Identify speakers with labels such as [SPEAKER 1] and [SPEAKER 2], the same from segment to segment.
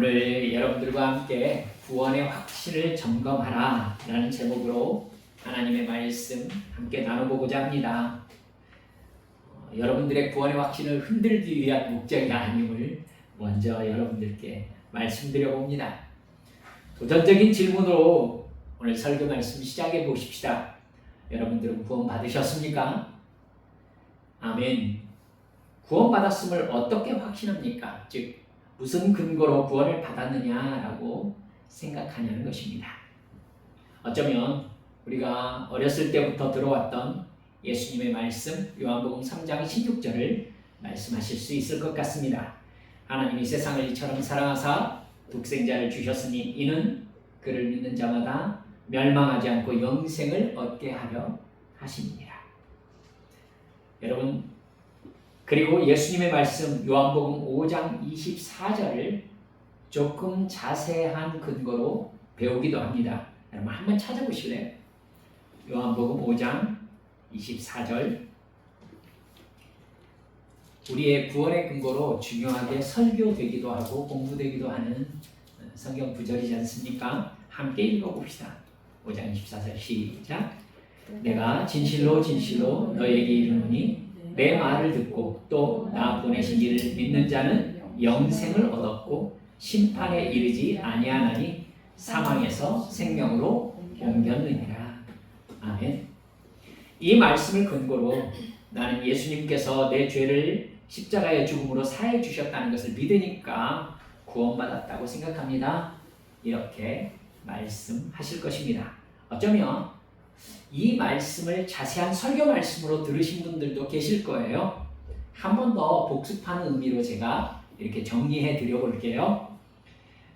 [SPEAKER 1] 오늘 여러분들과 함께 구원의 확신을 점검하라 라는 제목으로 하나님의 말씀 함께 나눠보고자 합니다. 여러분들의 구원의 확신을 흔들기 위한 목적이 아님을 먼저 여러분들께 말씀드려 봅니다. 도전적인 질문으로 오늘 설교 말씀 시작해 보십시다. 여러분들은 구원 받으셨습니까? 아멘. 구원 받았음을 어떻게 확신합니까? 즉 무슨 근거로 구원을 받았느냐라고 생각하냐는 것입니다. 어쩌면 우리가 어렸을 때부터 들어왔던 예수님의 말씀 요한복음 3장 16절을 말씀하실 수 있을 것 같습니다. 하나님이 세상을 이처럼 사랑하사 독생자를 주셨으니 이는 그를 믿는 자마다 멸망하지 않고 영생을 얻게 하려 하심이니라. 여러분, 그리고 예수님의 말씀 요한복음 5장 24절을 조금 자세한 근거로 배우기도 합니다. 여러분 한번 찾아보실래요? 요한복음 5장 24절, 우리의 구원의 근거로 중요하게 설교되기도 하고 공부되기도 하는 성경 구절이지 않습니까? 함께 읽어봅시다. 5장 24절 시작. 내가 진실로 진실로 너에게 이르노니 내 말을 듣고 또 나 보내신 이를 믿는 자는 영생을 얻었고 심판에 이르지 아니하나니 사망에서 생명으로 옮겼느니라. 아멘. 이 말씀을 근거로 나는 예수님께서 내 죄를 십자가의 죽음으로 사해 주셨다는 것을 믿으니까 구원받았다고 생각합니다. 이렇게 말씀하실 것입니다. 어쩌면 이 말씀을 자세한 설교 말씀으로 들으신 분들도 계실 거예요. 한 번 더 복습하는 의미로 제가 이렇게 정리해 드려 볼게요.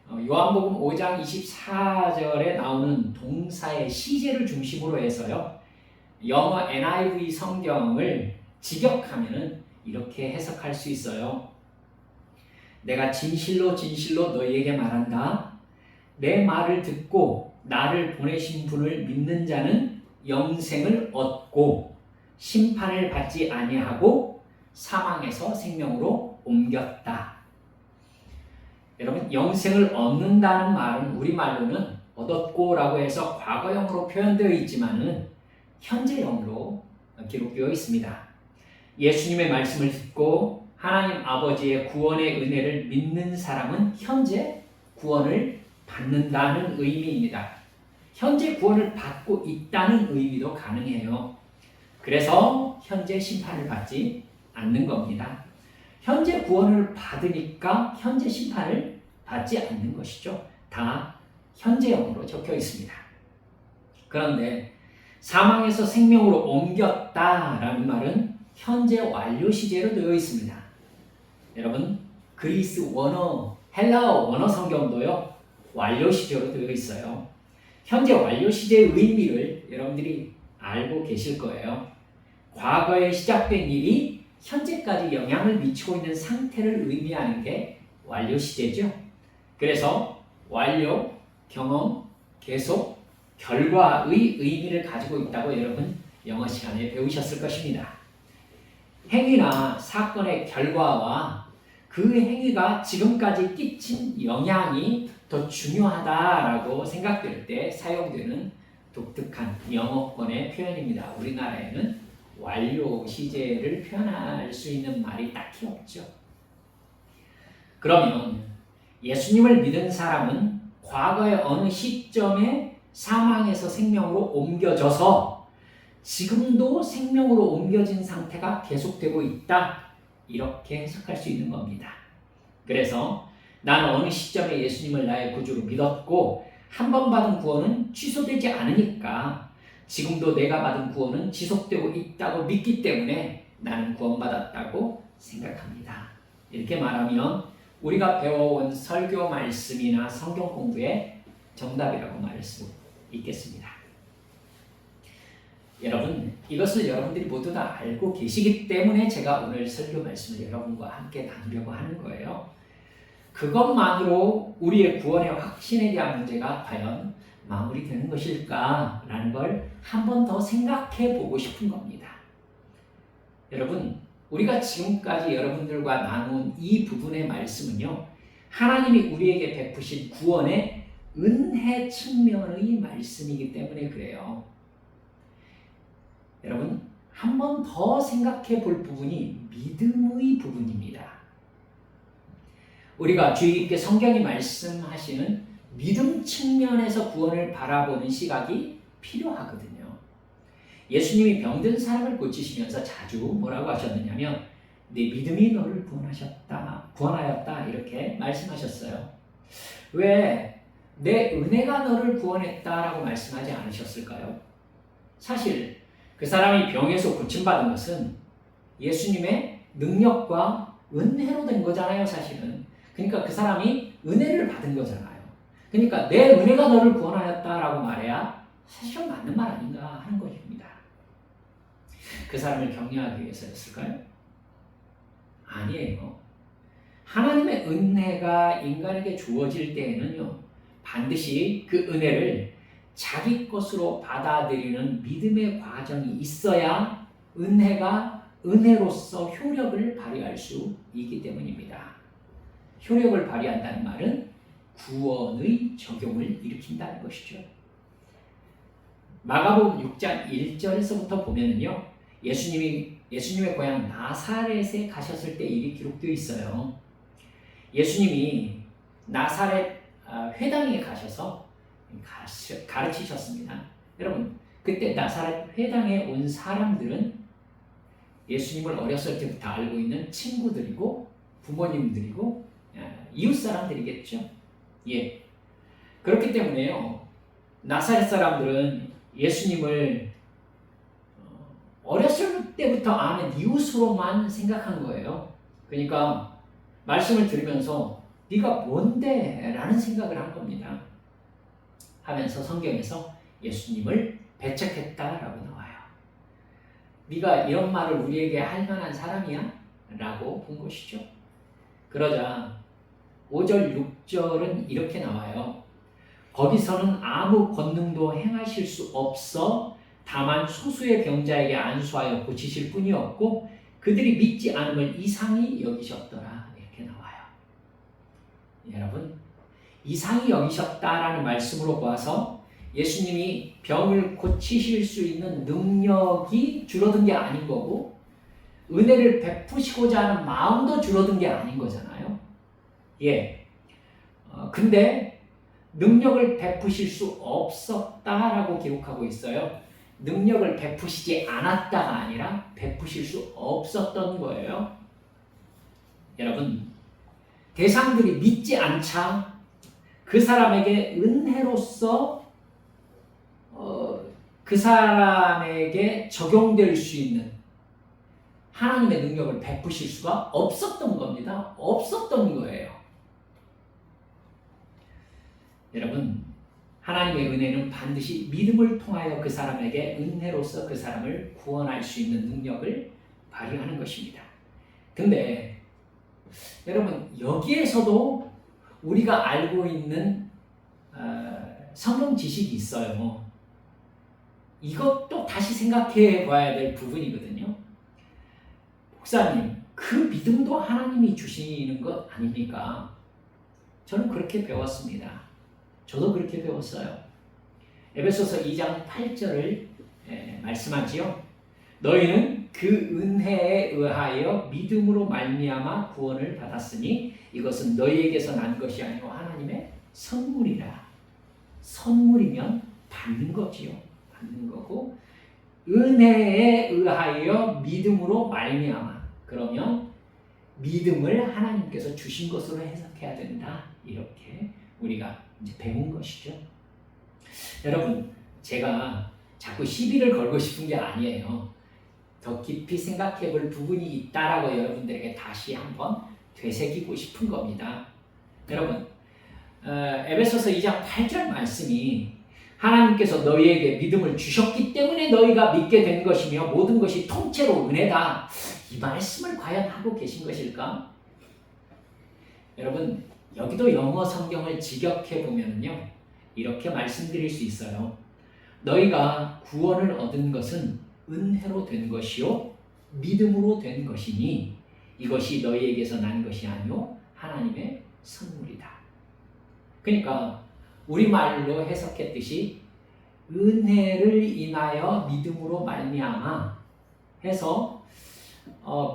[SPEAKER 1] 요한복음 5장 24절에 나오는 동사의 시제를 중심으로 해서요. 영어 NIV 성경을 직역하면 이렇게 해석할 수 있어요. 내가 진실로 진실로 너희에게 말한다. 내 말을 듣고 나를 보내신 분을 믿는 자는 영생을 얻고 심판을 받지 아니하고 사망에서 생명으로 옮겼다. 여러분, 영생을 얻는다는 말은 우리말로는 얻었고라고 해서 과거형으로 표현되어 있지만은 현재형으로 기록되어 있습니다. 예수님의 말씀을 듣고 하나님 아버지의 구원의 은혜를 믿는 사람은 현재 구원을 받는다는 의미입니다. 현재 구원을 받고 있다는 의미도 가능해요. 그래서 현재 심판을 받지 않는 겁니다. 현재 구원을 받으니까 현재 심판을 받지 않는 것이죠. 다 현재형으로 적혀 있습니다. 그런데 사망에서 생명으로 옮겼다라는 말은 현재 완료 시제로 되어 있습니다. 여러분, 그리스 원어, 헬라어 원어 성경도요, 완료 시제로 되어 있어요. 현재 완료 시제의 의미를 여러분들이 알고 계실 거예요. 과거에 시작된 일이 현재까지 영향을 미치고 있는 상태를 의미하는 게 완료 시제죠. 그래서 완료, 경험, 계속, 결과의 의미를 가지고 있다고 여러분 영어 시간에 배우셨을 것입니다. 행위나 사건의 결과와 그 행위가 지금까지 끼친 영향이 더 중요하다라고 생각될 때 사용되는 독특한 영어권의 표현입니다. 우리나라에는 완료 시제를 표현할 수 있는 말이 딱히 없죠. 그러면 예수님을 믿은 사람은 과거의 어느 시점에 사망에서 생명으로 옮겨져서 지금도 생명으로 옮겨진 상태가 계속되고 있다. 이렇게 해석할 수 있는 겁니다. 그래서 나는 어느 시점에 예수님을 나의 구주로 믿었고 한 번 받은 구원은 취소되지 않으니까 지금도 내가 받은 구원은 지속되고 있다고 믿기 때문에 나는 구원받았다고 생각합니다. 이렇게 말하면 우리가 배워온 설교 말씀이나 성경 공부의 정답이라고 말할 수 있겠습니다. 여러분, 이것을 여러분들이 모두 다 알고 계시기 때문에 제가 오늘 설교 말씀을 여러분과 함께 나누려고 하는 거예요. 그것만으로 우리의 구원의 확신에 대한 문제가 과연 마무리되는 것일까라는 걸 한 번 더 생각해 보고 싶은 겁니다. 여러분, 우리가 지금까지 여러분들과 나눈 이 부분의 말씀은요, 하나님이 우리에게 베푸신 구원의 은혜 측면의 말씀이기 때문에 그래요. 여러분, 한 번 더 생각해 볼 부분이 믿음의 부분입니다. 우리가 주의 깊게 성경이 말씀하시는 믿음 측면에서 구원을 바라보는 시각이 필요하거든요. 예수님이 병든 사람을 고치시면서 자주 뭐라고 하셨느냐면 네 믿음이 너를 구원하였다 이렇게 말씀하셨어요. 왜 내 은혜가 너를 구원했다라고 말씀하지 않으셨을까요? 사실 그 사람이 병에서 고침받은 것은 예수님의 능력과 은혜로 된 거잖아요, 사실은. 그러니까 그 사람이 은혜를 받은 거잖아요. 그러니까 내 은혜가 너를 구원하였다라고 말해야 사실은 맞는 말 아닌가 하는 것입니다. 그 사람을 격려하기 위해서였을까요? 아니에요. 하나님의 은혜가 인간에게 주어질 때에는요, 반드시 그 은혜를 자기 것으로 받아들이는 믿음의 과정이 있어야 은혜가 은혜로서 효력을 발휘할 수 있기 때문입니다. 효력을 발휘한다는 말은 구원의 적용을 일으킨다는 것이죠. 마가복음 6장 1절에서부터 보면은요, 예수님의 고향 나사렛에 가셨을 때 일이 기록되어 있어요. 예수님이 나사렛 회당에 가셔서 가르치셨습니다. 여러분, 그때 나사렛 회당에 온 사람들은 예수님을 어렸을 때부터 알고 있는 친구들이고 부모님들이고 이웃 사람들이겠죠. 예. 그렇기 때문에요, 나사렛 사람들은 예수님을 어렸을 때부터 아는 이웃으로만 생각한 거예요. 그러니까 말씀을 들으면서 네가 뭔데? 라는 생각을 한 겁니다. 하면서 성경에서 예수님을 배척했다라고 나와요. 네가 이런 말을 우리에게 할 만한 사람이야? 라고 본 것이죠. 그러자 5절, 6절은 이렇게 나와요. 거기서는 아무 권능도 행하실 수 없어 다만 소수의 병자에게 안수하여 고치실 뿐이었고 그들이 믿지 않음을 이상히 여기셨더라. 이렇게 나와요. 여러분, 이상히 여기셨다라는 말씀으로 보아서 예수님이 병을 고치실 수 있는 능력이 줄어든 게 아닌 거고 은혜를 베푸시고자 하는 마음도 줄어든 게 아닌 거잖아요. 예. 근데 능력을 베푸실 수 없었다라고 기록하고 있어요. 능력을 베푸시지 않았다가 아니라 베푸실 수 없었던 거예요. 여러분, 대상들이 믿지 않자 그 사람에게 은혜로서 그 사람에게 적용될 수 있는 하나님의 능력을 베푸실 수가 없었던 겁니다. 없었던 거예요. 여러분, 하나님의 은혜는 반드시 믿음을 통하여 그 사람에게 은혜로서 그 사람을 구원할 수 있는 능력을 발휘하는 것입니다. 근데 여러분, 여기에서도 우리가 알고 있는 성경 지식이 있어요. 이것도 다시 생각해 봐야 될 부분이거든요. 목사님, 그 믿음도 하나님이 주시는 것 아닙니까? 저는 그렇게 배웠습니다. 저도 그렇게 배웠어요. 에베소서 2장 8절을 말씀하지요. 너희는 그 은혜에 의하여 믿음으로 말미암아 구원을 받았으니 이것은 너희에게서 난 것이 아니고 하나님의 선물이라. 선물이면 받는 거지요. 받는 거고 은혜에 의하여 믿음으로 말미암아. 그러면 믿음을 하나님께서 주신 것으로 해석해야 된다. 이렇게 우리가 이제 배운 것이죠. 여러분, 제가 자꾸 시비를 걸고 싶은 게 아니에요. 더 깊이 생각해 볼 부분이 있다라고 여러분들에게 다시 한번 되새기고 싶은 겁니다. 여러분, 에베소서 2장 8절 말씀이 하나님께서 너희에게 믿음을 주셨기 때문에 너희가 믿게 된 것이며 모든 것이 통째로 은혜다. 이 말씀을 과연 하고 계신 것일까? 여러분, 여기도 영어 성경을 직역해 보면요, 이렇게 말씀드릴 수 있어요. 너희가 구원을 얻은 것은 은혜로 된 것이요 믿음으로 된 것이니 이것이 너희에게서 난 것이 아니요 하나님의 선물이다. 그러니까 우리말로 해석했듯이 은혜를 인하여 믿음으로 말미암아 해서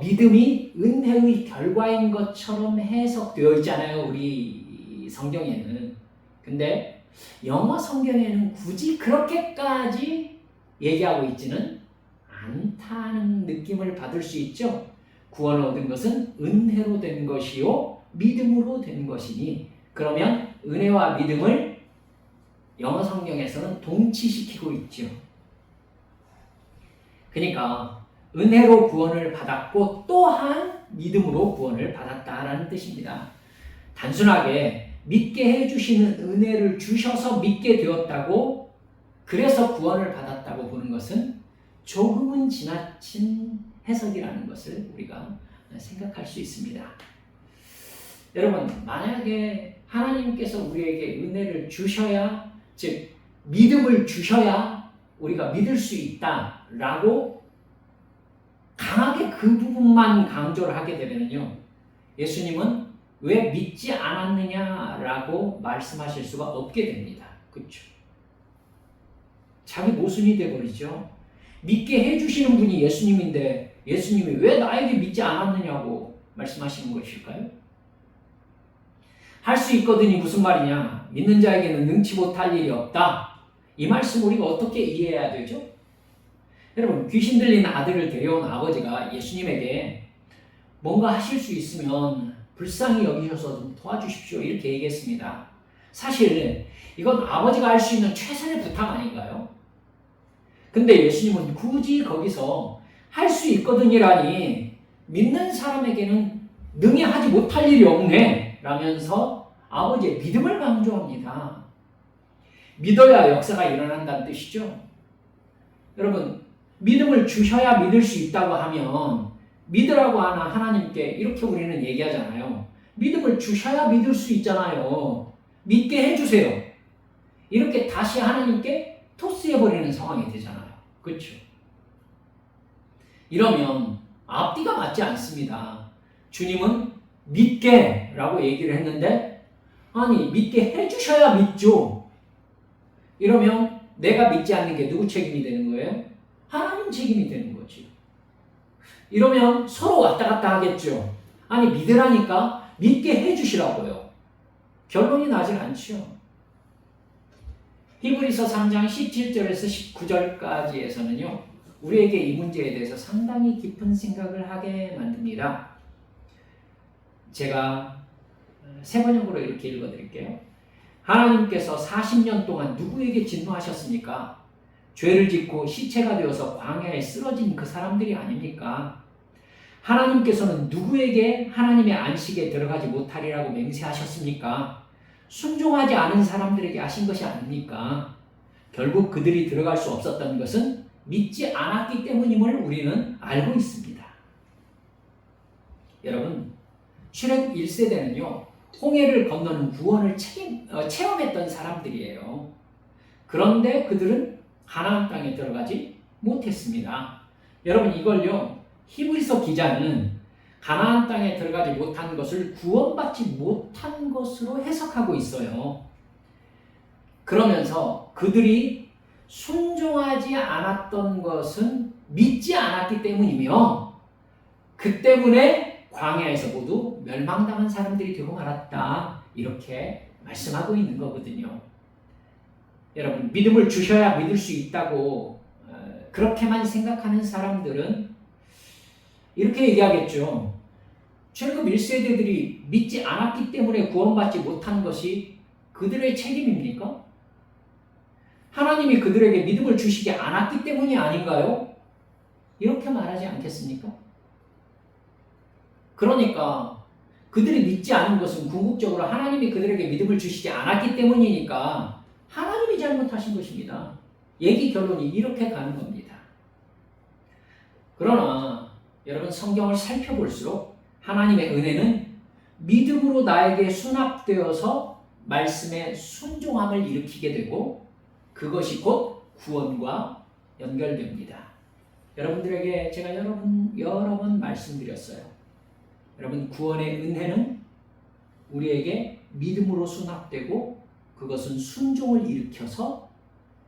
[SPEAKER 1] 믿음이 은혜의 결과인 것처럼 해석되어 있잖아요. 우리 성경에는. 근데 영어 성경에는 굳이 그렇게까지 얘기하고 있지는 않다는 느낌을 받을 수 있죠. 구원을 얻은 것은 은혜로 된 것이요 믿음으로 된 것이니, 그러면 은혜와 믿음을 영어 성경에서는 동치시키고 있죠. 그러니까 은혜로 구원을 받았고 또한 믿음으로 구원을 받았다라는 뜻입니다. 단순하게 믿게 해주시는 은혜를 주셔서 믿게 되었다고, 그래서 구원을 받았다고 보는 것은 조금은 지나친 해석이라는 것을 우리가 생각할 수 있습니다. 여러분, 만약에 하나님께서 우리에게 은혜를 주셔야, 즉 믿음을 주셔야 우리가 믿을 수 있다라고 강하게 그 부분만 강조를 하게 되면요, 예수님은 왜 믿지 않았느냐라고 말씀하실 수가 없게 됩니다. 그렇죠? 자기 모순이 되어버리죠. 믿게 해주시는 분이 예수님인데 예수님이 왜 나에게 믿지 않았느냐고 말씀하시는 것일까요? 할 수 있거든이 무슨 말이냐? 믿는 자에게는 능치 못할 일이 없다. 이 말씀 우리가 어떻게 이해해야 되죠? 여러분, 귀신 들린 아들을 데려온 아버지가 예수님에게 뭔가 하실 수 있으면 불쌍히 여기셔서 좀 도와주십시오 이렇게 얘기했습니다. 사실 이건 아버지가 할 수 있는 최선의 부탁 아닌가요? 근데 예수님은 굳이 거기서 할 수 있거든이라니 믿는 사람에게는 능히 하지 못할 일이 없네 라면서 아버지의 믿음을 강조합니다. 믿어야 역사가 일어난다는 뜻이죠. 여러분, 믿음을 주셔야 믿을 수 있다고 하면 믿으라고 하나 하나님께 이렇게 우리는 얘기하잖아요. 믿음을 주셔야 믿을 수 있잖아요. 믿게 해주세요. 이렇게 다시 하나님께 토스해버리는 상황이 되잖아요. 그렇죠? 이러면 앞뒤가 맞지 않습니다. 주님은 믿게 라고 얘기를 했는데, 아니 믿게 해주셔야 믿죠. 이러면 내가 믿지 않는 게 누구 책임이 되는 거예요? 하나님 책임이 되는 거지. 이러면 서로 왔다 갔다 하겠죠. 아니 믿으라니까 믿게 해주시라고요. 결론이 나질 않죠. 히브리서 3장 17절에서 19절까지에서는요, 우리에게 이 문제에 대해서 상당히 깊은 생각을 하게 만듭니다. 제가 세 번역으로 이렇게 읽어드릴게요. 하나님께서 40년 동안 누구에게 진노하셨습니까? 죄를 짓고 시체가 되어서 광야에 쓰러진 그 사람들이 아닙니까? 하나님께서는 누구에게 하나님의 안식에 들어가지 못하리라고 맹세하셨습니까? 순종하지 않은 사람들에게 하신 것이 아닙니까? 결국 그들이 들어갈 수 없었던 것은 믿지 않았기 때문임을 우리는 알고 있습니다. 여러분, 출애굽 1세대는요, 홍해를 건너는 구원을 체험했던 사람들이에요. 그런데 그들은 가나안 땅에 들어가지 못했습니다. 여러분, 이걸요, 히브리서 기자는 가나안 땅에 들어가지 못한 것을 구원받지 못한 것으로 해석하고 있어요. 그러면서 그들이 순종하지 않았던 것은 믿지 않았기 때문이며, 그 때문에 광야에서 모두 멸망당한 사람들이 되고 말았다, 이렇게 말씀하고 있는 거거든요. 여러분, 믿음을 주셔야 믿을 수 있다고 그렇게만 생각하는 사람들은 이렇게 얘기하겠죠. 출애굽 1세대들이 믿지 않았기 때문에 구원받지 못한 것이 그들의 책임입니까? 하나님이 그들에게 믿음을 주시지 않았기 때문이 아닌가요? 이렇게 말하지 않겠습니까? 그러니까 그들이 믿지 않은 것은 궁극적으로 하나님이 그들에게 믿음을 주시지 않았기 때문이니까 하나님이 잘못하신 것입니다. 얘기 결론이 이렇게 가는 겁니다. 그러나 여러분, 성경을 살펴볼수록 하나님의 은혜는 믿음으로 나에게 수납되어서 말씀의 순종함을 일으키게 되고, 그것이 곧 구원과 연결됩니다. 여러분들에게 제가 여러 번 말씀드렸어요. 여러분, 구원의 은혜는 우리에게 믿음으로 수납되고 그것은 순종을 일으켜서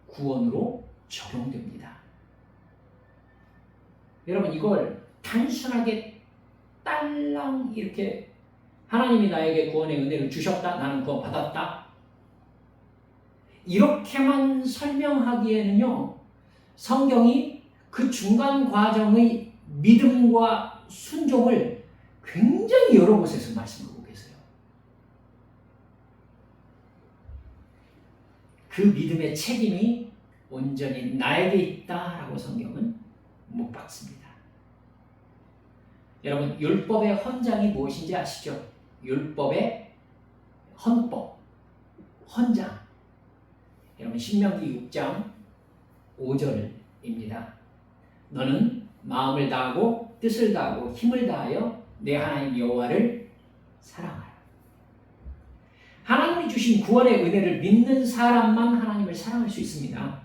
[SPEAKER 1] 구원으로 적용됩니다. 여러분 이걸 단순하게 딸랑 이렇게 하나님이 나에게 구원의 은혜를 주셨다. 나는 구원 받았다. 이렇게만 설명하기에는요. 성경이 그 중간 과정의 믿음과 순종을 굉장히 여러 곳에서 말씀하고 계세요. 그 믿음의 책임이 온전히 나에게 있다라고 성경은 못 박습니다. 여러분 율법의 헌장이 무엇인지 아시죠? 율법의 헌법, 헌장. 여러분 신명기 6장 5절입니다. 너는 마음을 다하고 뜻을 다하고 힘을 다하여 내 하나님 여호와를 사랑하라. 하나님이 주신 구원의 은혜를 믿는 사람만 하나님을 사랑할 수 있습니다.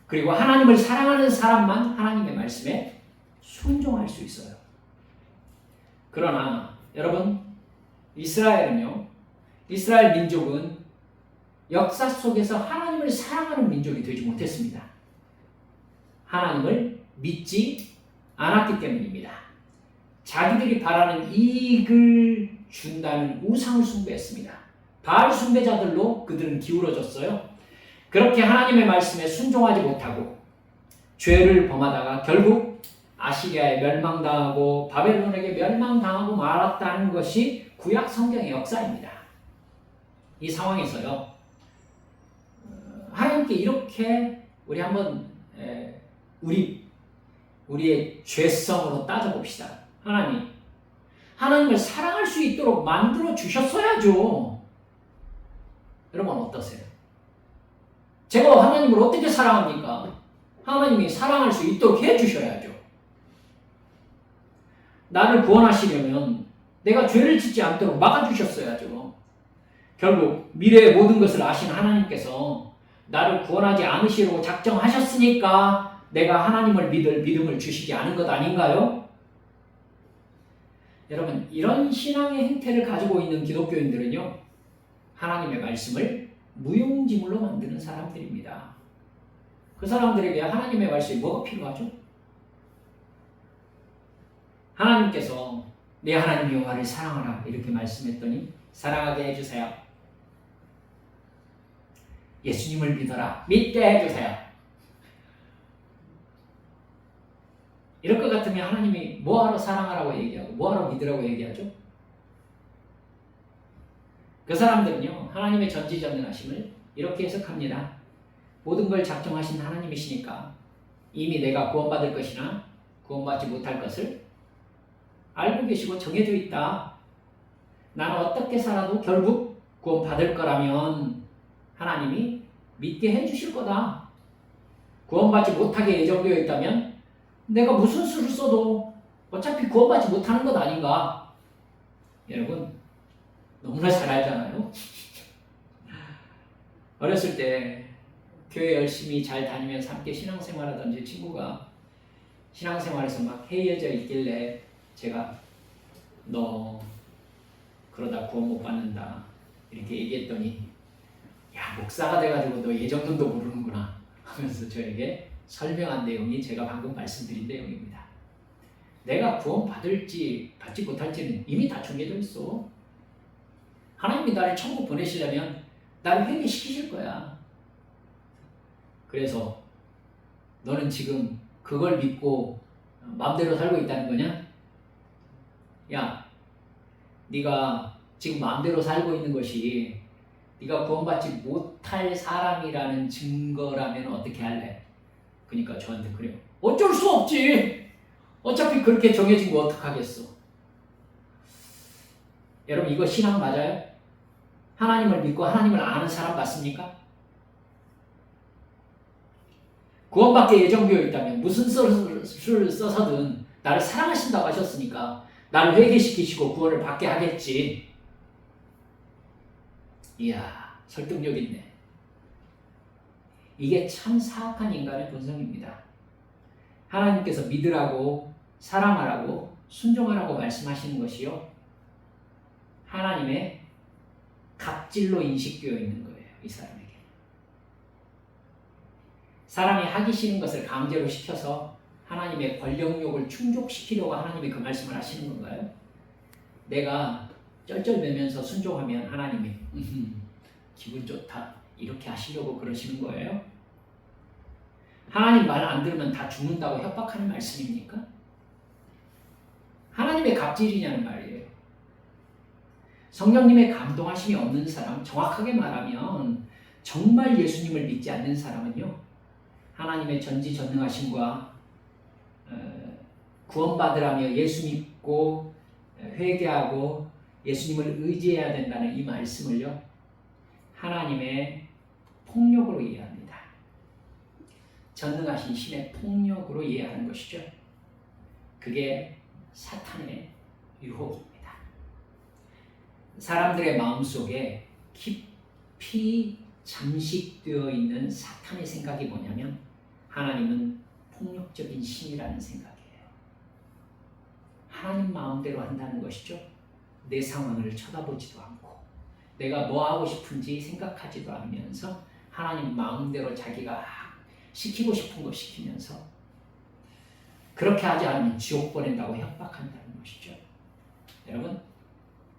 [SPEAKER 1] 그리고 하나님을 사랑하는 사람만 하나님의 말씀에 순종할 수 있어요. 그러나 여러분 이스라엘 민족은 역사 속에서 하나님을 사랑하는 민족이 되지 못했습니다. 하나님을 믿지 않았기 때문입니다. 자기들이 바라는 이익을 준다는 우상을 숭배했습니다. 바알 숭배자들로 그들은 기울어졌어요. 그렇게 하나님의 말씀에 순종하지 못하고 죄를 범하다가 결국 아시리아에 멸망당하고 바벨론에게 멸망당하고 말았다는 것이 구약 성경의 역사입니다. 이 상황에서요. 하나님께 이렇게 우리 한번 우리의 죄성으로 따져봅시다. 하나님을 사랑할 수 있도록 만들어 주셨어야죠. 여러분 어떠세요? 제가 하나님을 어떻게 사랑합니까? 하나님이 사랑할 수 있도록 해주셔야죠. 나를 구원하시려면 내가 죄를 짓지 않도록 막아주셨어야죠. 결국 미래의 모든 것을 아신 하나님께서 나를 구원하지 않으시려고 작정하셨으니까 내가 하나님을 믿을 믿음을 주시지 않은 것 아닌가요? 여러분 이런 신앙의 행태를 가지고 있는 기독교인들은요. 하나님의 말씀을 무용지물로 만드는 사람들입니다. 그 사람들에게 하나님의 말씀이 뭐가 필요하죠? 하나님께서 내 하나님 여호와를 사랑하라 이렇게 말씀했더니 사랑하게 해주세요. 예수님을 믿어라. 믿게 해주세요. 이럴 것 같으면 하나님이 뭐하러 사랑하라고 얘기하고 뭐하러 믿으라고 얘기하죠? 그 사람들은요. 하나님의 전지전능하심을 이렇게 해석합니다. 모든 걸 작정하신 하나님이시니까 이미 내가 구원받을 것이나 구원받지 못할 것을 알고 계시고 정해져 있다. 나는 어떻게 살아도 결국 구원받을 거라면 하나님이 믿게 해주실 거다. 구원받지 못하게 예정되어 있다면 내가 무슨 수를 써도 어차피 구원받지 못하는 것 아닌가. 여러분 너무나 잘 알잖아요. 어렸을 때 교회 열심히 잘 다니면서 함께 신앙생활하던 제 친구가 신앙생활에서 막 해이해져 있길래 제가 너 그러다 구원 못 받는다 이렇게 얘기했더니 야 목사가 돼가지고 너 예정론도 모르는구나 하면서 저에게 설명한 내용이 제가 방금 말씀드린 내용입니다. 내가 구원 받을지 받지 못할지는 이미 다 정해져 있어. 하나님이 나를 천국 보내시려면 나를 회개시키실 거야. 그래서 너는 지금 그걸 믿고 마음대로 살고 있다는 거냐? 야, 네가 지금 마음대로 살고 있는 것이 네가 구원받지 못할 사람이라는 증거라면 어떻게 할래? 그러니까 저한테 그래요. 어쩔 수 없지. 어차피 그렇게 정해진 거 어떡하겠어. 여러분 이거 신앙 맞아요? 하나님을 믿고 하나님을 아는 사람 맞습니까? 구원받게 예정되어 있다면 무슨 수를 써서든 나를 사랑하신다고 하셨으니까 나를 회개시키시고 구원을 받게 하겠지. 이야 설득력 있네. 이게 참 사악한 인간의 본성입니다. 하나님께서 믿으라고 사랑하라고 순종하라고 말씀하시는 것이요. 하나님의 갑질로 인식되어 있는 거예요. 이 사람에게. 사람이 하기 싫은 것을 강제로 시켜서 하나님의 권력욕을 충족시키려고 하나님이 그 말씀을 하시는 건가요? 내가 쩔쩔매면서 순종하면 하나님이 기분 좋다 이렇게 하시려고 그러시는 거예요? 하나님 말 안 들으면 다 죽는다고 협박하는 말씀입니까? 하나님의 갑질이냐는 말이에요. 성령님의 감동하심이 없는 사람, 정확하게 말하면 정말 예수님을 믿지 않는 사람은요, 하나님의 전지전능하심과 구원받으라며 예수 믿고 회개하고 예수님을 의지해야 된다는 이 말씀을요, 하나님의 폭력으로 이해합니다. 전능하신 신의 폭력으로 이해하는 것이죠. 그게 사탄의 유혹입니다. 사람들의 마음속에 깊이 잠식되어 있는 사탄의 생각이 뭐냐면 하나님은 폭력적인 신이라는 생각이에요. 하나님 마음대로 한다는 것이죠. 내 상황을 쳐다보지도 않고 내가 뭐 하고 싶은지 생각하지도 않으면서 하나님 마음대로 자기가 시키고 싶은 거 시키면서 그렇게 하지 않으면 지옥 보낸다고 협박한다는 것이죠. 여러분,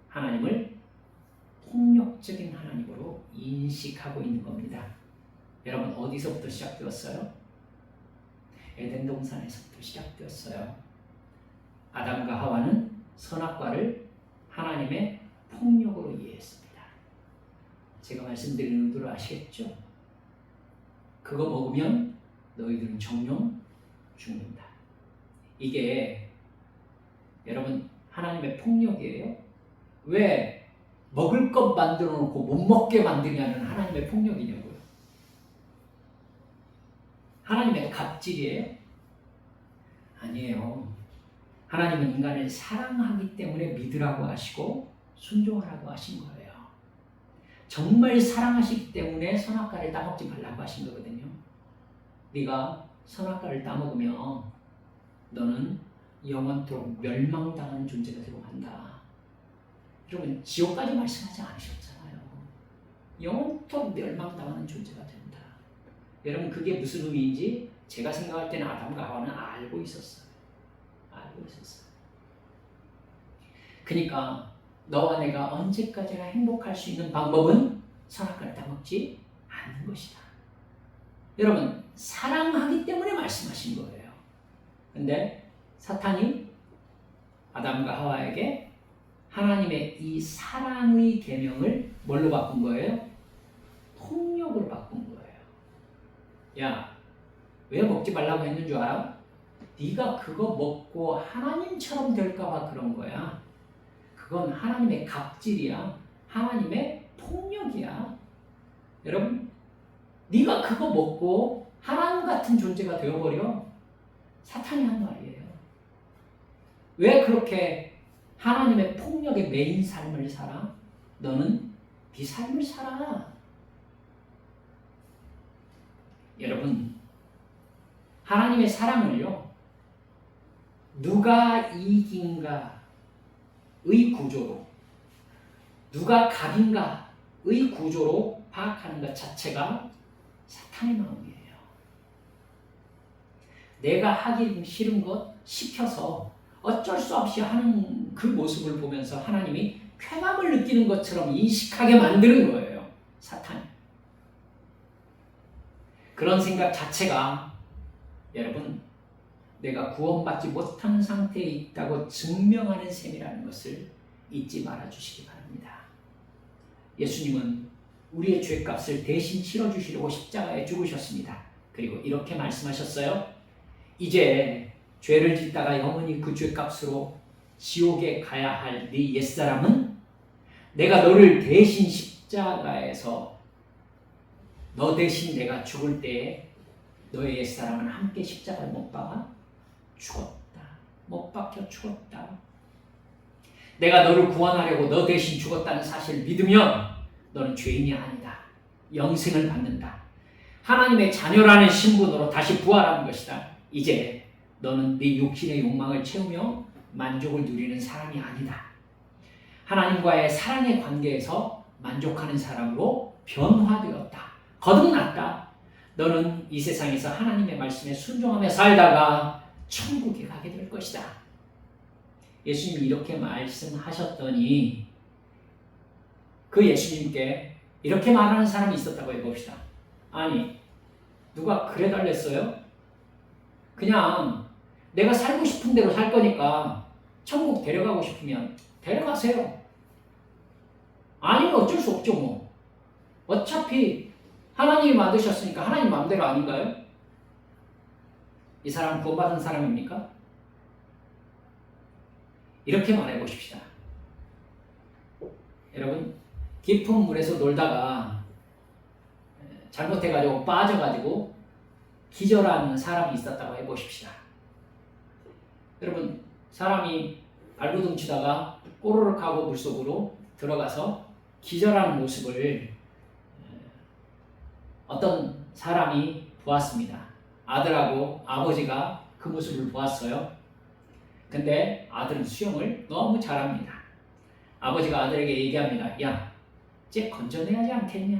[SPEAKER 1] 하나님을 폭력적인 하나님으로 인식하고 있는 겁니다. 여러분, 어디서부터 시작되었어요? 에덴 동산에서부터 시작되었어요. 아담과 하와는 선악과를 하나님의 폭력으로 이해했습니다. 제가 말씀드리는 의도를 아시겠죠? 그거 먹으면 너희들은 정령 죽는다. 이게 여러분 하나님의 폭력이에요. 왜 먹을 것 만들어 놓고 못 먹게 만드냐는 하나님의 폭력이냐고요. 하나님의 갑질이에요? 아니에요. 하나님은 인간을 사랑하기 때문에 믿으라고 하시고 순종하라고 하신 거예요. 정말 사랑하시기 때문에 선악과를 따먹지 말라고 하신 거거든요. 네가 선악과를 따먹으면 너는 영원토록 멸망당하는 존재가 되고 간다. 여러분, 지옥까지 말씀하지 않으셨잖아요. 영원토록 멸망당하는 존재가 된다. 여러분, 그게 무슨 의미인지 제가 생각할 때는 아담과 하와는 알고 있었어요. 알고 있었어요. 그러니까 너와 내가 언제까지나 행복할 수 있는 방법은 선악과를 따먹지 않는 것이다. 여러분, 사랑하기 때문에 말씀하신 거예요. 근데 사탄이 아담과 하와에게 하나님의 이 사랑의 계명을 뭘로 바꾼 거예요? 폭력으로 바꾼 거예요. 야, 왜 먹지 말라고 했는 줄 알아? 네가 그거 먹고 하나님처럼 될까 봐 그런 거야. 그건 하나님의 갑질이야. 하나님의 폭력이야. 여러분, 네가 그거 먹고 하나님 같은 존재가 되어버려. 사탄이 한 말이에요. 왜 그렇게 하나님의 폭력의 메인 삶을 살아? 너는 네 삶을 살아. 여러분, 하나님의 사랑을요, 누가 이긴가의 구조로, 누가 갑인가의 구조로 파악하는 것 자체가 사탄의 마음이에요. 내가 하기 싫은 것 시켜서 어쩔 수 없이 하는 그 모습을 보면서 하나님이 쾌감을 느끼는 것처럼 인식하게 만드는 거예요. 사탄이. 그런 생각 자체가 여러분, 내가 구원받지 못한 상태에 있다고 증명하는 셈이라는 것을 잊지 말아주시기 바랍니다. 예수님은 우리의 죄값을 대신 치러주시려고 십자가에 죽으셨습니다. 그리고 이렇게 말씀하셨어요. 이제 죄를 짓다가 영원히 그 죄값으로 지옥에 가야 할 네 옛사람은 내가 너를 대신 십자가에서 너 대신 내가 죽을 때에 너의 옛사람은 함께 십자가에 못 박아 죽었다. 못 박혀 죽었다. 내가 너를 구원하려고 너 대신 죽었다는 사실을 믿으면 너는 죄인이 아니다. 영생을 받는다. 하나님의 자녀라는 신분으로 다시 부활하는 것이다. 이제 너는 네 육신의 욕망을 채우며 만족을 누리는 사람이 아니다. 하나님과의 사랑의 관계에서 만족하는 사람으로 변화되었다. 거듭났다. 너는 이 세상에서 하나님의 말씀에 순종하며 살다가 천국에 가게 될 것이다. 예수님이 이렇게 말씀하셨더니 그 예수님께 이렇게 말하는 사람이 있었다고 해봅시다. 아니, 누가 그래 달랬어요? 그냥 내가 살고 싶은 대로 살 거니까 천국 데려가고 싶으면 데려가세요. 아니면 어쩔 수 없죠 뭐. 어차피 하나님이 만드셨으니까 하나님 마음대로 아닌가요? 이 사람은 구원받은 사람입니까? 이렇게 말해 보십시다. 여러분, 깊은 물에서 놀다가 잘못해가지고 빠져가지고 기절하는 사람이 있었다고 해보십시다. 여러분, 사람이 발버둥 치다가 꼬르륵 하고 물속으로 들어가서 기절하는 모습을 어떤 사람이 보았습니다. 아들하고 아버지가 그 모습을 보았어요. 근데 아들은 수영을 너무 잘합니다. 아버지가 아들에게 얘기합니다. 야, 쟤 건져내야지 않겠냐?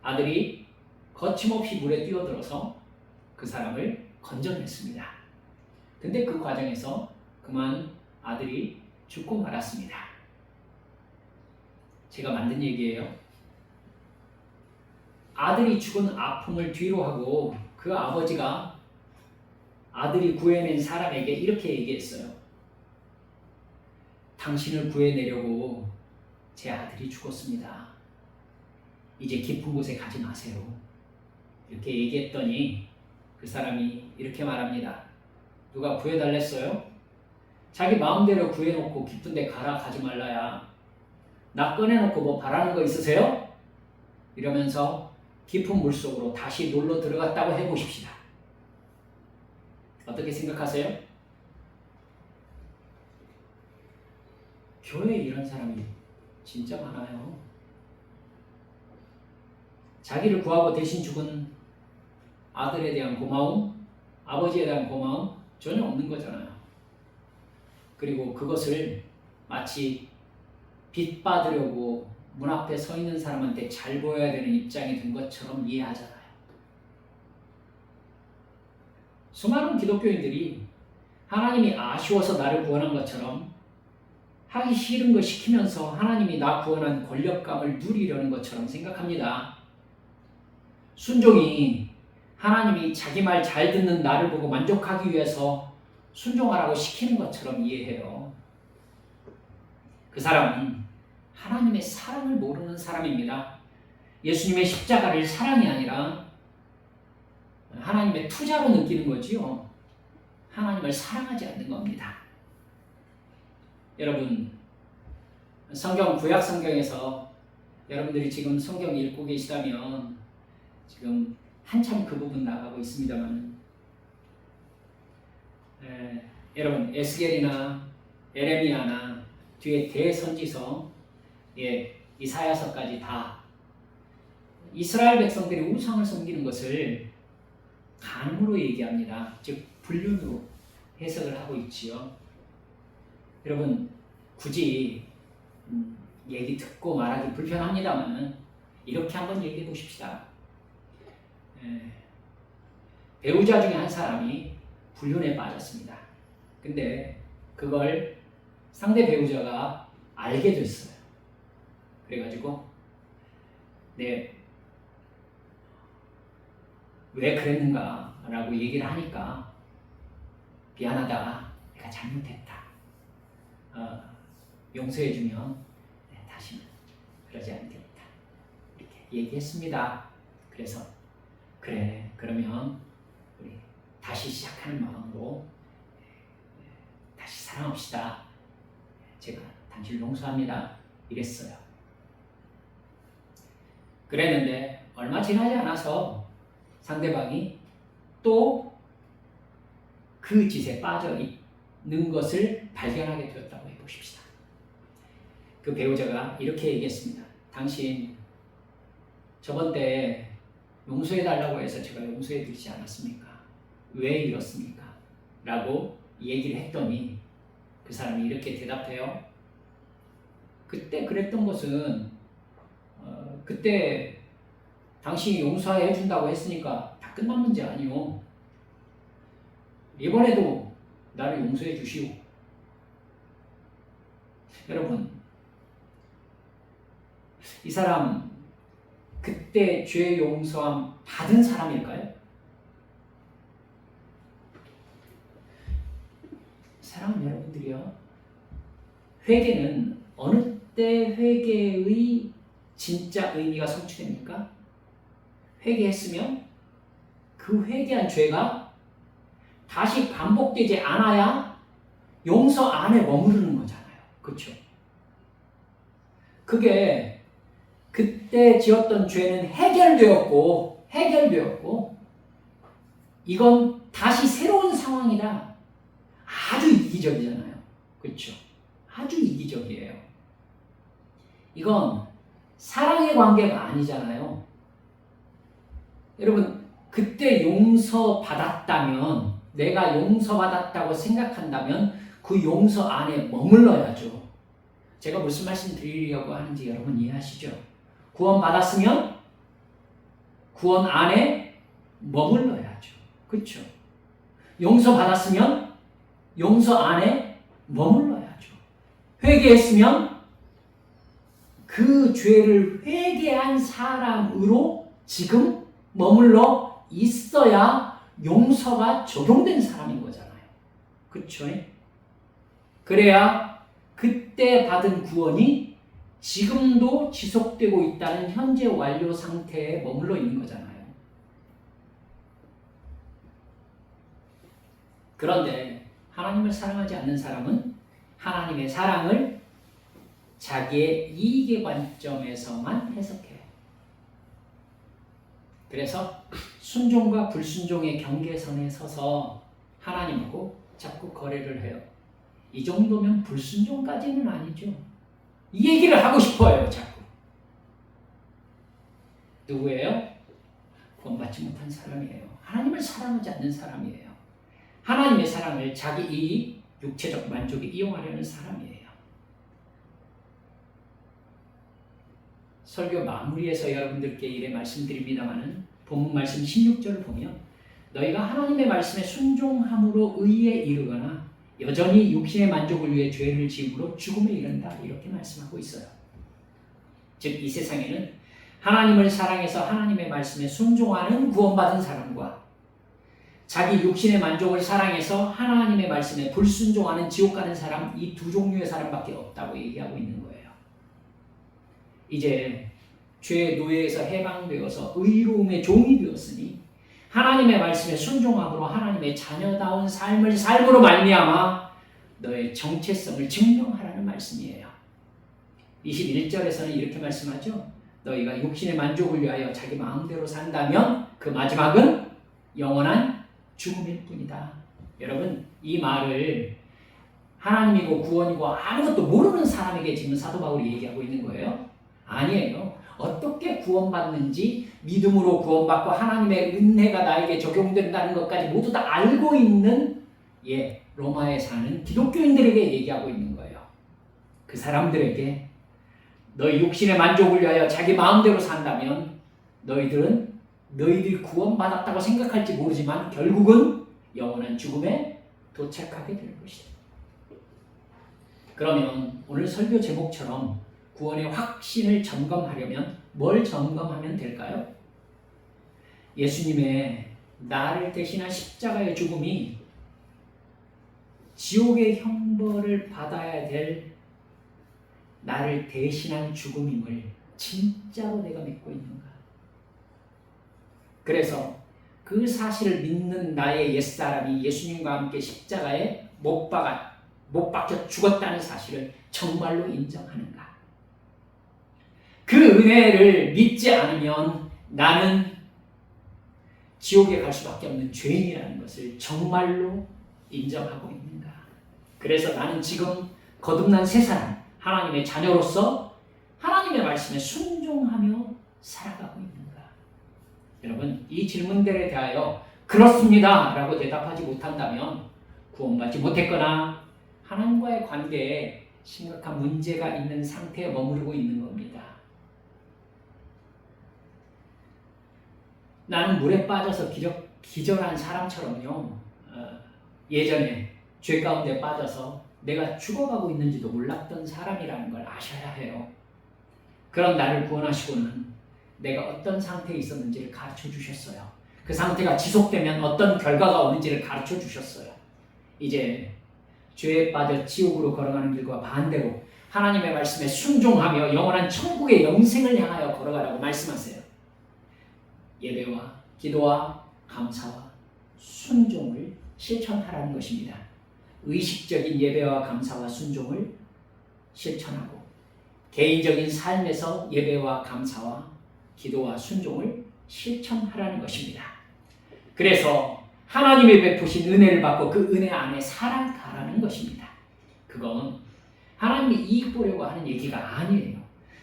[SPEAKER 1] 아들이 거침없이 물에 뛰어들어서 그 사람을 건져냈습니다. 근데 그 과정에서 그만 아들이 죽고 말았습니다. 제가 만든 얘기예요. 아들이 죽은 아픔을 뒤로 하고 그 아버지가 아들이 구해낸 사람에게 이렇게 얘기했어요. 당신을 구해내려고 제 아들이 죽었습니다. 이제 깊은 곳에 가지 마세요. 이렇게 얘기했더니 그 사람이 이렇게 말합니다. 누가 구해달랬어요? 자기 마음대로 구해놓고 깊은 데 가지 말라야. 나 꺼내놓고 뭐 바라는 거 있으세요? 이러면서 깊은 물속으로 다시 놀러 들어갔다고 해보십시다. 어떻게 생각하세요? 교회에 이런 사람이 진짜 많아요. 자기를 구하고 대신 죽은 아들에 대한 고마움, 아버지에 대한 고마움 전혀 없는 거잖아요. 그리고 그것을 마치 빚 받으려고 문 앞에 서 있는 사람한테 잘 보여야 되는 입장이 된 것처럼 이해하잖아요. 수많은 기독교인들이 하나님이 아쉬워서 나를 구원한 것처럼 하기 싫은 거 시키면서 하나님이 나 구원한 권력감을 누리려는 것처럼 생각합니다. 순종이 하나님이 자기 말 잘 듣는 나를 보고 만족하기 위해서 순종하라고 시키는 것처럼 이해해요. 그 사람은 하나님의 사랑을 모르는 사람입니다. 예수님의 십자가를 사랑이 아니라 하나님의 투자로 느끼는 거지요. 하나님을 사랑하지 않는 겁니다. 여러분, 구약 성경에서 여러분들이 지금 성경 읽고 계시다면 지금 한참 그 부분 나가고 있습니다만 여러분 에스겔이나 에레미야나 뒤에 대선지서 이사야서까지 다 이스라엘 백성들이 우상을 섬기는 것을 간음으로 얘기합니다. 즉 불륜으로 해석을 하고 있지요. 여러분 굳이 얘기 듣고 말하기 불편합니다만 이렇게 한번 얘기해 보십시다. 배우자 중에 한 사람이 불륜에 빠졌습니다. 근데 그걸 상대 배우자가 알게 됐어요. 그래가지고 왜 그랬는가 라고 얘기를 하니까 미안하다, 내가 잘못했다, 용서해주면 다시는 그러지 않겠다 이렇게 얘기했습니다. 그래서 그래, 그러면 우리 다시 시작하는 마음으로 다시 사랑합시다. 제가 당신을 용서합니다. 이랬어요. 그랬는데 얼마 지나지 않아서 상대방이 또 그 짓에 빠져 있는 것을 발견하게 되었다고 해보십시다. 그 배우자가 이렇게 얘기했습니다. 당신 저번 때 용서해달라고 해서 제가 용서해드리지 않았습니까? 왜 이렇습니까? 라고 얘기를 했더니 그 사람이 이렇게 대답해요. 그때 그랬던 것은 그때 당신이 용서해 준다고 했으니까 다 끝난 문제 아니요. 이번에도 나를 용서해 주시오. 여러분, 이 사람 그때 죄 용서함 받은 사람일까요? 사랑하는 여러분들이요, 회개는 어느 때 회개의 진짜 의미가 성취됩니까? 회개했으면 그 회개한 죄가 다시 반복되지 않아야 용서 안에 머무르는 거잖아요. 그렇죠? 그게 그때 지었던 죄는 해결되었고 이건 다시 새로운 상황이다. 아주 이기적이잖아요. 그렇죠? 아주 이기적이에요. 이건 사랑의 관계가 아니잖아요. 여러분, 그때 용서받았다면, 내가 용서받았다고 생각한다면 그 용서 안에 머물러야죠. 제가 무슨 말씀 드리려고 하는지 여러분 이해하시죠? 구원받았으면 구원 안에 머물러야죠. 그렇죠? 용서받았으면 용서 안에 머물러야죠. 회개했으면 그 죄를 회개한 사람으로 지금 머물러 있어야 용서가 적용된 사람인 거잖아요. 그렇죠? 그래야 그때 받은 구원이 지금도 지속되고 있다는 현재 완료 상태에 머물러 있는 거잖아요. 그런데 하나님을 사랑하지 않는 사람은 하나님의 사랑을 자기의 이익의 관점에서만 해석해요. 그래서 순종과 불순종의 경계선에 서서 하나님하고 자꾸 거래를 해요. 이 정도면 불순종까지는 아니죠. 이 얘기를 하고 싶어요, 자꾸. 누구예요? 구원받지 못한 사람이에요. 하나님을 사랑하지 않는 사람이에요. 하나님의 사랑을 자기 이익, 육체적 만족에 이용하려는 사람이에요. 설교 마무리에서 여러분들께 이래 말씀드립니다마는 본문 말씀 16절을 보면 너희가 하나님의 말씀에 순종함으로 의에 이르거나 여전히 육신의 만족을 위해 죄를 지음으로 죽음에 이른다, 이렇게 말씀하고 있어요. 즉 이 세상에는 하나님을 사랑해서 하나님의 말씀에 순종하는 구원받은 사람과 자기 육신의 만족을 사랑해서 하나님의 말씀에 불순종하는 지옥 가는 사람, 이 두 종류의 사람밖에 없다고 얘기하고 있는 거예요. 이제 죄의 노예에서 해방되어서 의로움의 종이 되었으니 하나님의 말씀에 순종함으로 하나님의 자녀다운 삶을 삶으로 말미암아 너의 정체성을 증명하라는 말씀이에요. 21절에서는 이렇게 말씀하죠. 너희가 육신의 만족을 위하여 자기 마음대로 산다면 그 마지막은 영원한 죽음일 뿐이다. 여러분, 이 말을 하나님이고 구원이고 아무것도 모르는 사람에게 지금 사도 바울이 얘기하고 있는 거예요? 아니에요. 어떻게 구원받는지, 믿음으로 구원받고 하나님의 은혜가 나에게 적용된다는 것까지 모두 다 알고 있는 로마에 사는 기독교인들에게 얘기하고 있는 거예요. 그 사람들에게 너희 육신의 만족을 위하여 자기 마음대로 산다면 너희들이 구원받았다고 생각할지 모르지만 결국은 영원한 죽음에 도착하게 될 것이다. 그러면 오늘 설교 제목처럼 구원의 확신을 점검하려면 뭘 점검하면 될까요? 예수님의 나를 대신한 십자가의 죽음이 지옥의 형벌을 받아야 될 나를 대신한 죽음임을 진짜로 내가 믿고 있는가? 그래서 그 사실을 믿는 나의 옛사람이 예수님과 함께 십자가에 못 박혀 죽었다는 사실을 정말로 인정하는가? 그 은혜를 믿지 않으면 나는 지옥에 갈 수밖에 없는 죄인이라는 것을 정말로 인정하고 있는가? 그래서 나는 지금 거듭난 새 사람, 하나님의 자녀로서 하나님의 말씀에 순종하며 살아가고 있는가? 여러분, 이 질문들에 대하여 그렇습니다 라고 대답하지 못한다면 구원받지 못했거나 하나님과의 관계에 심각한 문제가 있는 상태에 머무르고 있는 겁니다. 나는 물에 빠져서 기절한 사람처럼요. 예전에 죄 가운데 빠져서 내가 죽어가고 있는지도 몰랐던 사람이라는 걸 아셔야 해요. 그런 나를 구원하시고는 내가 어떤 상태에 있었는지를 가르쳐 주셨어요. 그 상태가 지속되면 어떤 결과가 오는지를 가르쳐 주셨어요. 이제 죄에 빠져 지옥으로 걸어가는 길과 반대로 하나님의 말씀에 순종하며 영원한 천국의 영생을 향하여 걸어가라고 말씀하세요. 예배와 기도와 감사와 순종을 실천하라는 것입니다. 의식적인 예배와 감사와 순종을 실천하고 개인적인 삶에서 예배와 감사와 기도와 순종을 실천하라는 것입니다. 그래서 하나님이 베푸신 은혜를 받고 그 은혜 안에 살아가라는 것입니다. 그건 하나님이 이익 보려고 하는 얘기가 아니에요.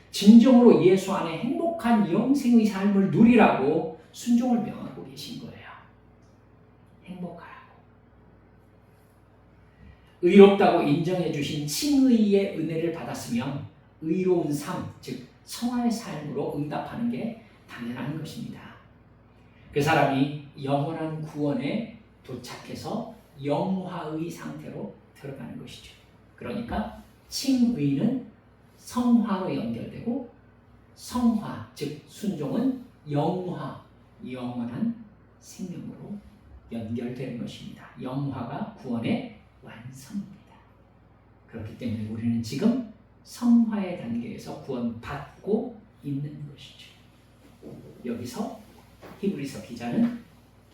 [SPEAKER 1] 진정으로 예수 안에 행복한 영생의 삶을 누리라고 순종을 명하고 계신 거예요. 행복하라고. 의롭다고 인정해 주신 칭의의 은혜를 받았으면 의로운 삶, 즉 성화의 삶으로 응답하는 게 당연한 것입니다. 그 사람이 영원한 구원에 도착해서 영화의 상태로 들어가는 것이죠. 그러니까 칭의는 성화로 연결되고 성화, 즉 순종은 영화, 영원한 생명으로 연결되는 것입니다. 영화가 구원의 완성입니다. 그렇기 때문에 우리는 지금 성화의 단계에서 구원받고 있는 것이죠. 여기서 히브리서 기자는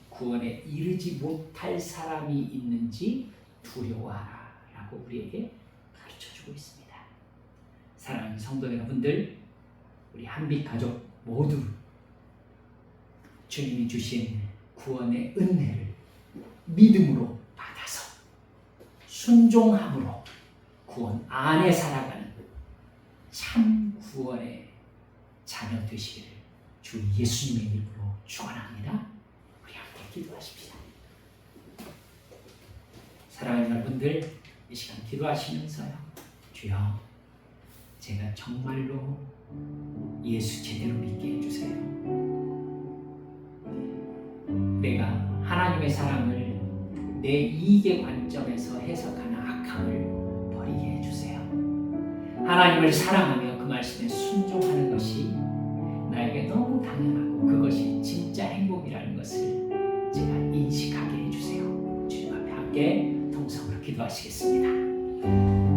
[SPEAKER 1] 구원에 이르지 못할 사람이 있는지 두려워하라 라고 우리에게 가르쳐주고 있습니다. 사랑하는 성도 여러분들, 우리 한빛 가족 모두 주님이 주신 구원의 은혜를 믿음으로 받아서 순종함으로 구원 안에 살아가는 참 구원의 자녀 되시기를 주 예수님의 이름으로 축원합니다. 우리 함께 기도하십시다. 사랑하는 여러분들, 이 시간 기도하시면서요, 주여, 제가 정말로 예수 제대로 믿게 해주세요. 내가 하나님의 사랑을 내 이익의 관점에서 해석하는 악함을 버리게 해주세요. 하나님을 사랑하며 그 말씀에 순종하는 것이 나에게 너무 당연하고 그것이 진짜 행복이라는 것을 제가 인식하게 해주세요. 주님 앞에 함께 통성으로 기도하시겠습니다.